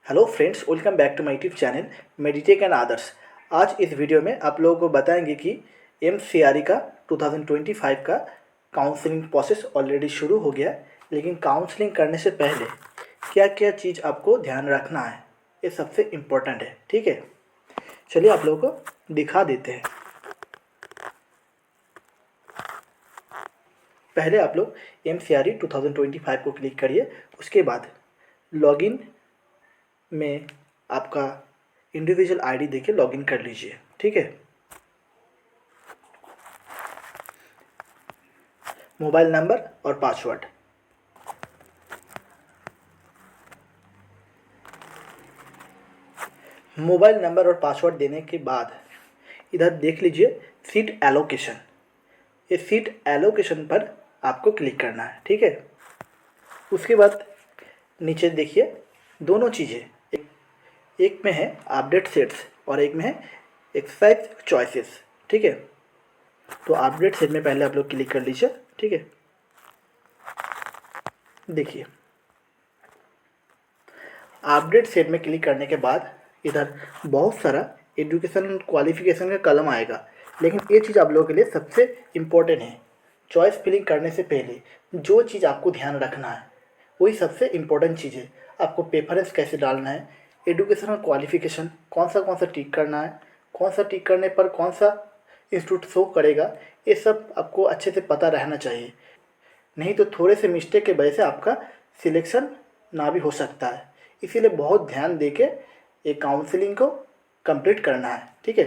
Hello friends, welcome back to my YouTube channel Meditech and others. आज इस video में आप लोगों को बताएंगे कि एमसीआरई का 2025 का काउंसलिंग प्रोसेस ऑलरेडी शुरू हो गया है, लेकिन काउंसलिंग करने से पहले क्या क्या चीज़ आपको ध्यान रखना है, ये सबसे इम्पोर्टेंट है। ठीक है, चलिए आप लोगों को दिखा देते हैं। पहले आप लोग एमसीआरई 2025 को क्लिक करिए। उसके बाद लॉगिन में आपका इंडिविजुअल आईडी देके लॉगिन कर लीजिए। ठीक है, मोबाइल नंबर और पासवर्ड। मोबाइल नंबर और पासवर्ड देने के बाद इधर देख लीजिए सीट एलोकेशन। ये सीट एलोकेशन पर आपको क्लिक करना है। ठीक है, उसके बाद नीचे देखिए दोनों चीज़ें, एक में है अपडेट सेट्स और एक में है एक्सरसाइज चॉइसेस। ठीक है, तो अपडेट सेट में पहले आप लोग क्लिक कर लीजिए। ठीक है, देखिए अपडेट सेट में क्लिक करने के बाद इधर बहुत सारा एजुकेशन क्वालिफिकेशन का कलम आएगा, लेकिन ये चीज़ आप लोगों के लिए सबसे इम्पोर्टेंट है। चॉइस फिलिंग करने से पहले जो चीज़ आपको ध्यान रखना है वही सबसे इम्पोर्टेंट चीज़ है। आपको प्रेफरेंस कैसे डालना है, एजुकेशनल क्वालिफिकेशन कौन सा टिक करना है, कौन सा टिक करने पर कौन सा इंस्टीट्यूट शो करेगा, ये सब आपको अच्छे से पता रहना चाहिए। नहीं तो थोड़े से मिस्टेक की वजह से आपका सिलेक्शन ना भी हो सकता है। इसीलिए बहुत ध्यान देके ये काउंसलिंग को कंप्लीट करना है। ठीक है,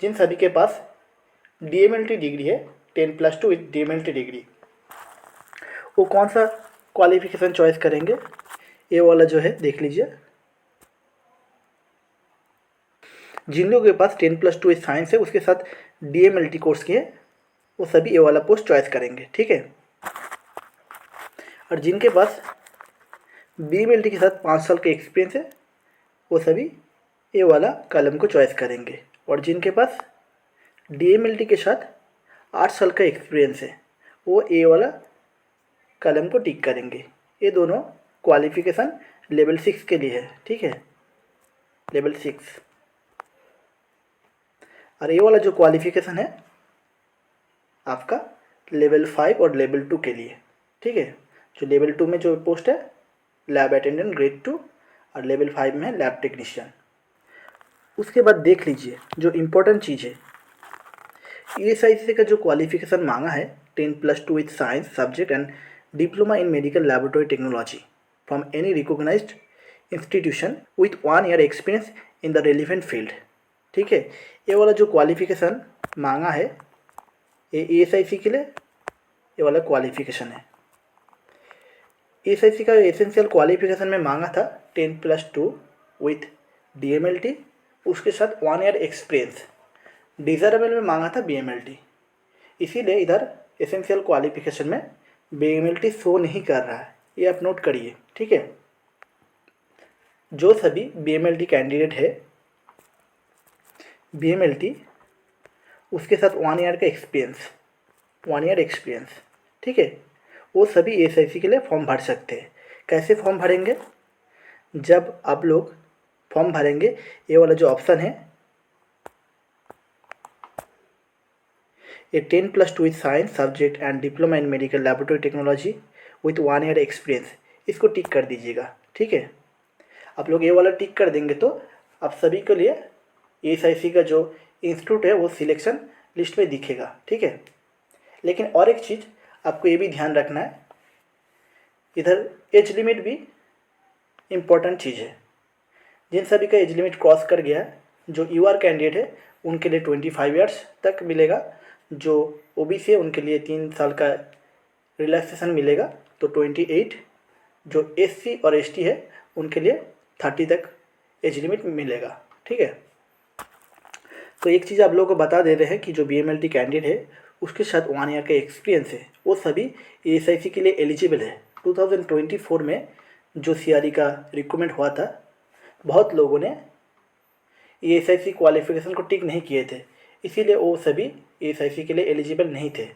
जिन सभी के पास डीएमएलटी डिग्री है 10+2 विथ डीएमएलटी डिग्री, वो कौन सा क्वालिफिकेशन चॉइस करेंगे, ये वाला जो है देख लीजिए। जिन लोगों के पास 10+2 साइंस है उसके साथ डीएमएलटी कोर्स की है, वो सभी ये वाला पोस्ट चॉइस करेंगे। ठीक है, और जिनके पास बीएमएलटी के साथ 5 साल का एक्सपीरियंस है वो सभी ये वाला कॉलम को चॉइस करेंगे, और जिनके पास डीएमएलटी के साथ 8 साल का एक्सपीरियंस है वो ये वाला कॉलम को टिक करेंगे। ये दोनों क्वालिफिकेशन लेवल 6 के लिए है। ठीक है, लेवल 6। और ये वाला जो क्वालिफिकेशन है आपका लेवल 5 और लेवल 2 के लिए। ठीक है, जो लेवल 2 में जो पोस्ट है लैब अटेंडेंट ग्रेड 2 और लेवल 5 में है लैब टेक्नीशियन। उसके बाद देख लीजिए जो इम्पोर्टेंट चीज़ है, ईएसआईसी का जो क्वालिफिकेशन मांगा है 10+2 with science subject and diploma in medical laboratory technology from any recognised institution with 1 year experience in the relevant field. ठीक है, ये वाला जो क्वालिफिकेशन मांगा है ये ईएसआईसी के लिए ये वाला क्वालिफिकेशन है। ईएसआईसी का एसेंशियल क्वालिफिकेशन में मांगा था 10+2 विथ डीएमएलटी, उसके साथ 1 ईयर एक्सपीरियंस। डिज़ायरेबल में मांगा था बीएमएलटी, इसीलिए इधर एसेंशियल क्वालिफिकेशन में बीएमएलटी शो नहीं कर रहा है, ये आप नोट करिए। ठीक है, जो सभी बीएमएलटी कैंडिडेट है, बीएमएलटी उसके साथ 1 ईयर का एक्सपीरियंस, 1 ईयर एक्सपीरियंस, ठीक है, वो सभी एएसआईसी के लिए फॉर्म भर सकते हैं। कैसे फॉर्म भरेंगे, जब आप लोग फॉर्म भरेंगे ये वाला जो ऑप्शन है ये 10+2 with science subject and diploma in medical laboratory technology with 1 year experience, इसको टिक कर दीजिएगा। ठीक है, आप लोग ये वाला टिक कर देंगे तो आप सभी के लिए एएसआईसी का जो इंस्टीट्यूट है वो सिलेक्शन लिस्ट में दिखेगा। ठीक है, लेकिन और एक चीज़ आपको ये भी ध्यान रखना है, इधर एज लिमिट भी इम्पोर्टेंट चीज़ है। जिन सभी का एज लिमिट क्रॉस कर गया है, जो यूआर कैंडिडेट है उनके लिए 25 ईयर्स तक मिलेगा, जो ओबीसी है उनके लिए 3 साल का रिलैक्सेशन मिलेगा तो 28, जो एससी और एसटी है उनके लिए 30 तक एज लिमिट मिलेगा। ठीक है, तो एक चीज़ आप लोगों को बता दे रहे हैं कि जो बीएमएलटी कैंडिडेट है उसके साथ 1 ईयर का एक्सपीरियंस है वो सभी एएसआईसी के लिए एलिजिबल है। 2024 में जो सीआरई का रिक्रूटमेंट हुआ था, बहुत लोगों ने एएसआईसी क्वालिफिकेशन को टिक नहीं किए थे, इसीलिए वो सभी एएसआईसी के लिए एलिजिबल नहीं थे।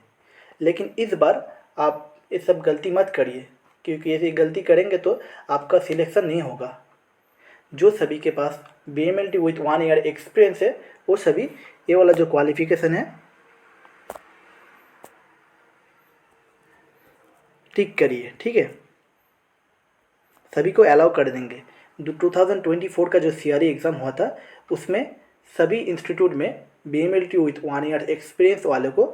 लेकिन इस बार आप ये सब गलती मत करिए, क्योंकि ऐसी गलती करेंगे तो आपका सिलेक्शन नहीं होगा। जो सभी के पास BMLT विथ 1 ईयर एक्सपीरियंस है वो सभी ये वाला जो क्वालिफिकेशन है टिक करिए, ठीक है। सभी को अलाउ कर देंगे। 2024 का जो CRE एग्ज़ाम हुआ था उसमें सभी इंस्टीट्यूट में BMLT विथ 1 ईयर एक्सपीरियंस वाले को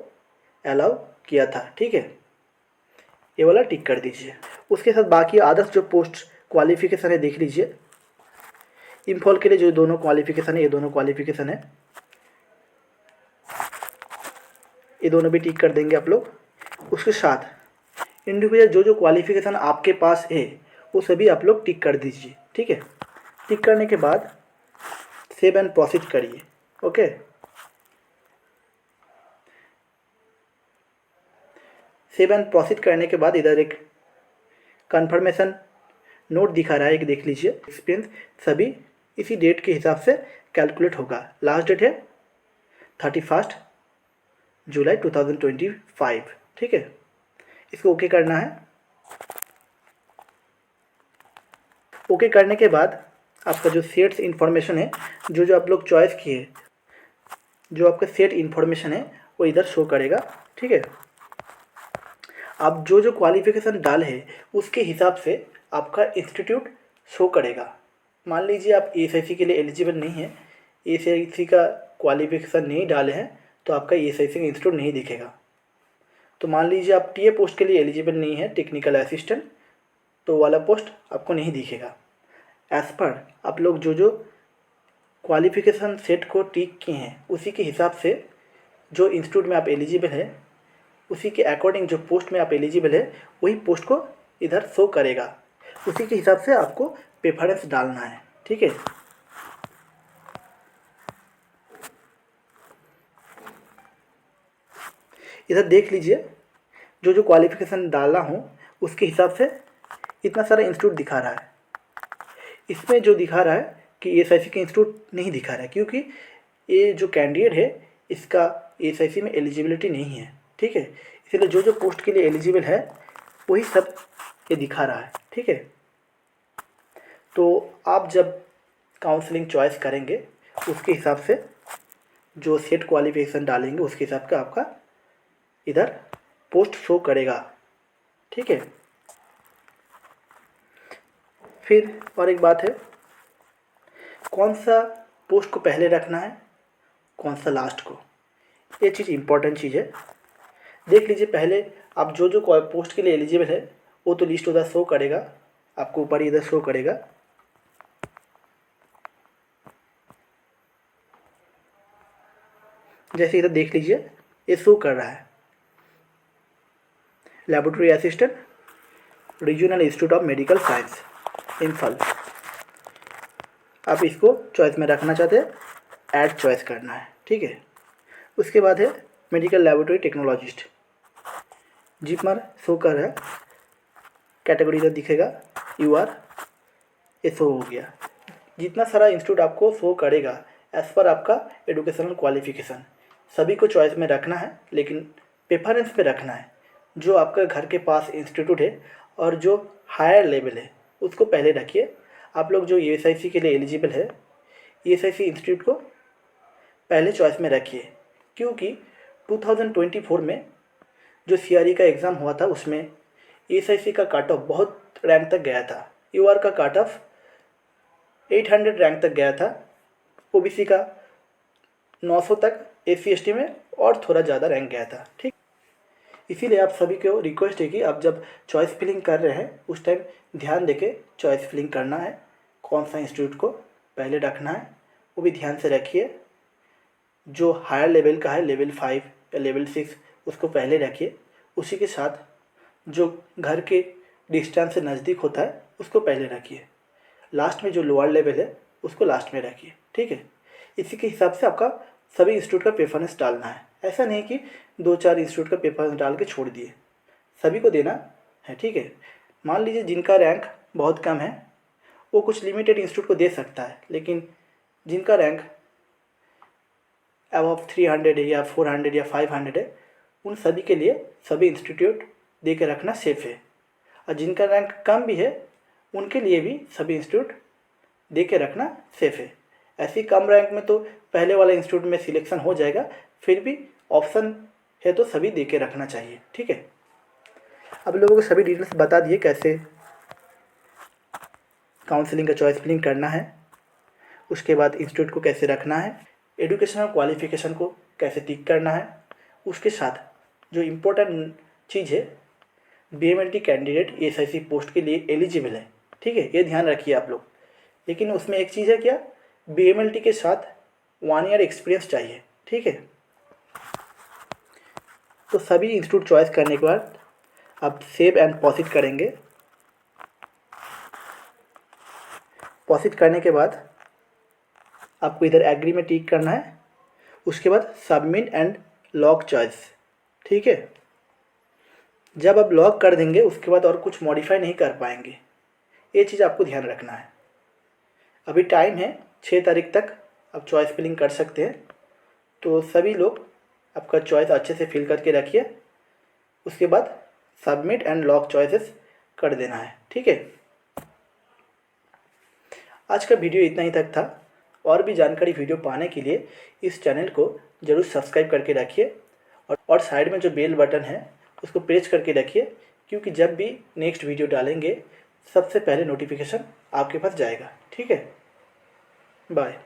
अलाउ किया था, ठीक है। ये वाला टिक कर दीजिए। उसके साथ बाकी अदर्स जो पोस्ट क्वालिफिकेशन है देख लीजिए। इम्फॉल के लिए जो दोनों क्वालिफिकेशन है, ये दोनों क्वालिफिकेशन है, ये दोनों भी टिक कर देंगे आप लोग। उसके साथ इंडिविजुअल जो जो क्वालिफिकेशन आपके पास है वो सभी आप लोग टिक कर दीजिए, ठीक है। टिक करने के बाद सेव एंड प्रोसीड करिए, ओके। सेव एंड प्रोसीड करने के बाद इधर एक कंफर्मेशन नोट दिखा रहा है, एक देख लीजिए। एक्सपीरियंस सभी इसी डेट के हिसाब से कैलकुलेट होगा। लास्ट डेट है 31 जुलाई 2025, ठीक है। इसको ओके करना है। ओके करने के बाद आपका जो सेट्स इन्फॉर्मेशन है, जो जो आप लोग चॉइस किए, जो आपका सेट इन्फॉर्मेशन है वो इधर शो करेगा, ठीक है। आप जो जो क्वालिफिकेशन डाल है उसके हिसाब से आपका इंस्टीट्यूट शो करेगा। मान लीजिए आप ESIC के लिए एलिजिबल नहीं है, ESIC का क्वालिफिकेशन नहीं डाले हैं तो आपका ESIC का इंस्टीट्यूट नहीं दिखेगा। तो मान लीजिए आप TA पोस्ट के लिए एलिजिबल नहीं है, टेक्निकल असिस्टेंट, तो वाला पोस्ट आपको नहीं दिखेगा। एज़ पर आप लोग जो जो क्वालिफिकेशन सेट को टिक किए हैं उसी के हिसाब से जो इंस्टीट्यूट में आप एलिजिबल है उसी के अकॉर्डिंग जो पोस्ट में आप एलिजिबल है वही पोस्ट को इधर शो करेगा। उसी के हिसाब से आपको प्रेफरेंस डालना है, ठीक है। इधर देख लीजिए, जो जो क्वालिफिकेशन डाला हूँ उसके हिसाब से इतना सारा इंस्टीट्यूट दिखा रहा है। इसमें जो दिखा रहा है कि ESIC का इंस्टीट्यूट नहीं दिखा रहा है, क्योंकि ये जो कैंडिडेट है इसका ESIC में एलिजिबिलिटी नहीं है, ठीक है। इसलिए जो जो पोस्ट के लिए एलिजिबल है वही सब ये दिखा रहा है, ठीक है। तो आप जब काउंसलिंग चॉइस करेंगे उसके हिसाब से जो सेट क्वालिफिकेशन डालेंगे उसके हिसाब का आपका इधर पोस्ट शो करेगा, ठीक है। फिर और एक बात है, कौन सा पोस्ट को पहले रखना है, कौन सा लास्ट को, ये चीज़ इम्पोर्टेंट चीज़ है। देख लीजिए, पहले आप जो जो पोस्ट के लिए एलिजिबल है वो तो लिस्ट उधर शो करेगा, आपको ऊपर इधर शो करेगा। जैसे इधर देख लीजिए ये शो कर रहा है, laboratory assistant, regional institute of medical science, Imphal. आप इसको चॉइस में रखना चाहते हैं, ऐड चॉइस करना है, ठीक है। उसके बाद है medical laboratory technologist, JIPMER show कर रहा है, कैटेगरी इधर दिखेगा, UR, ये शो हो गया। जितना सारा इंस्टीट्यूट आपको शो करेगा एज़ पर आपका एजुकेशनल क्वालिफिकेशन, सभी को चॉइस में रखना है, लेकिन प्रेफरेंस पे रखना है। जो आपका घर के पास इंस्टीट्यूट है और जो हायर लेवल है उसको पहले रखिए। आप लोग जो ESIC के लिए एलिजिबल है ESIC इंस्टीट्यूट को पहले चॉइस में रखिए, क्योंकि 2024 में जो CRE का एग्ज़ाम हुआ था उसमें ESIC का कट ऑफ बहुत रैंक तक गया था। UR का कट ऑफ 800 रैंक तक गया था, OBC का 900 तक, SC ST में और थोड़ा ज़्यादा रैंक गया था, ठीक। इसीलिए आप सभी को रिक्वेस्ट है कि आप जब चॉइस फिलिंग कर रहे हैं उस टाइम ध्यान देके चॉइस फिलिंग करना है। कौन सा इंस्टीट्यूट को पहले रखना है वो भी ध्यान से रखिए। जो हायर लेवल का है, लेवल 5 या लेवल 6, उसको पहले रखिए। उसी के साथ जो घर के डिस्टेंस से नज़दीक होता है उसको पहले रखिए। लास्ट में जो लोअर लेवल है उसको लास्ट में रखिए, ठीक है। इसी के हिसाब से आपका सभी इंस्टीट्यूट का प्रेफरेंस डालना है। ऐसा नहीं कि 2-4 इंस्टीट्यूट का प्रेफरेंस डाल के छोड़ दिए, सभी को देना है, ठीक है। मान लीजिए जिनका रैंक बहुत कम है वो कुछ लिमिटेड इंस्टीट्यूट को दे सकता है, लेकिन जिनका रैंक अबव 300 है या 400 या 500 है उन सभी के लिए सभी इंस्टीट्यूट दे के रखना सेफ है। और जिनका रैंक कम भी है उनके लिए भी सभी इंस्टीट्यूट दे के रखना सेफ है। ऐसी कम रैंक में तो पहले वाला इंस्टीट्यूट में सिलेक्शन हो जाएगा, फिर भी ऑप्शन है तो सभी दे के रखना चाहिए, ठीक है। अब लोगों को सभी डिटेल्स बता दिए कैसे काउंसलिंग का चॉइस फिलिंग करना है, उसके बाद इंस्टीट्यूट को कैसे रखना है, एजुकेशनल क्वालिफिकेशन को कैसे टिक करना है, उसके साथ जो इम्पोर्टेंट चीज़ है BMLT कैंडिडेट SIC पोस्ट के लिए एलिजिबल है, ठीक है, ये ध्यान रखिए आप लोग। लेकिन उसमें एक चीज़ है क्या, BMLT के साथ 1 ईयर एक्सपीरियंस चाहिए, ठीक है। तो सभी इंस्टीट्यूट चॉइस करने के बाद आप सेव एंड पॉसिट करेंगे। पॉसिट करने के बाद आपको इधर एग्री में टिक करना है, उसके बाद सबमिट एंड लॉक चॉइस, ठीक है। जब आप लॉक कर देंगे उसके बाद और कुछ मॉडिफाई नहीं कर पाएंगे, ये चीज़ आपको ध्यान रखना है। अभी टाइम है 6 तारीख तक आप चॉइस फिलिंग कर सकते हैं, तो सभी लोग आपका चॉइस अच्छे से फिल करके रखिए, उसके बाद सबमिट एंड लॉक चॉइसेस कर देना है, ठीक है। आज का वीडियो इतना ही तक था। और भी जानकारी वीडियो पाने के लिए इस चैनल को ज़रूर सब्सक्राइब करके रखिए और साइड में जो बेल बटन है उसको प्रेस करके रखिए, क्योंकि जब भी नेक्स्ट वीडियो डालेंगे सबसे पहले नोटिफिकेशन आपके पास जाएगा, ठीक है। बाय।